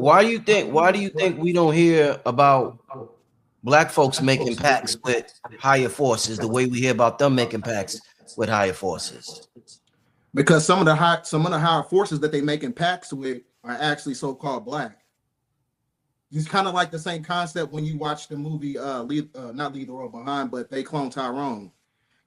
Why do you think we don't hear about black folks making pacts with higher forces the way we hear about them making pacts with higher forces? Because some of the higher forces that they making pacts with are actually so-called black. It's kind of like the same concept when you watch the movie not Leave the World Behind, but They Clone Tyrone.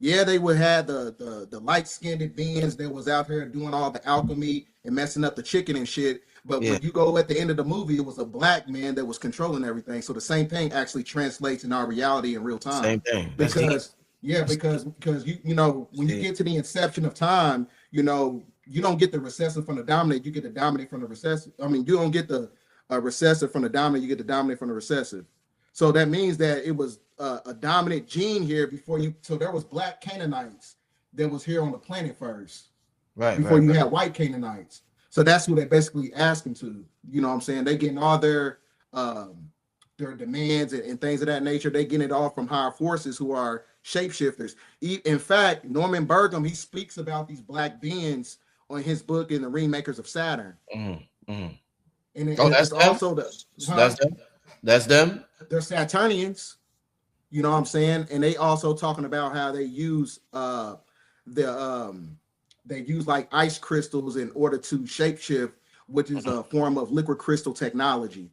Yeah, they would have the light-skinned beings that was out here doing all the alchemy and messing up the chicken and shit. But Yeah, when you go at the end of the movie, it was a black man that was controlling everything. So the same thing actually translates in our reality in real time. same thing. That's deep. Because yeah, because you know when you Yeah. get to the inception of time, you don't get the recessive from the dominant, you get the dominant from the recessive. I mean, you don't get the recessive from the dominant, you get the dominant from the recessive. So that means that it was a dominant gene here before you. So there was black Canaanites that was here on the planet first Right, before right, you right. had white Canaanites. So that's who they basically asking to. You know what I'm saying? They getting all their demands and things of that nature. They getting it all from higher forces who are shapeshifters. In fact, Norman Burgum, he speaks about these black beings on his book in the Remakers of Saturn. Mhm, mhm. And Oh, it's that's them. also That's them. That's them. they're Saturnians. You know what I'm saying? And they also talking about how they use the they use like ice crystals in order to shapeshift, which is a form of liquid crystal technology.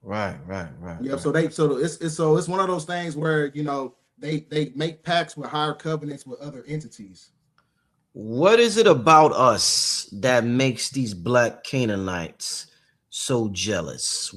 Right, right, right, Yeah, right. so it's one of those things where they make pacts with higher covenants with other entities. What is it about us that makes these black Canaanites so jealous?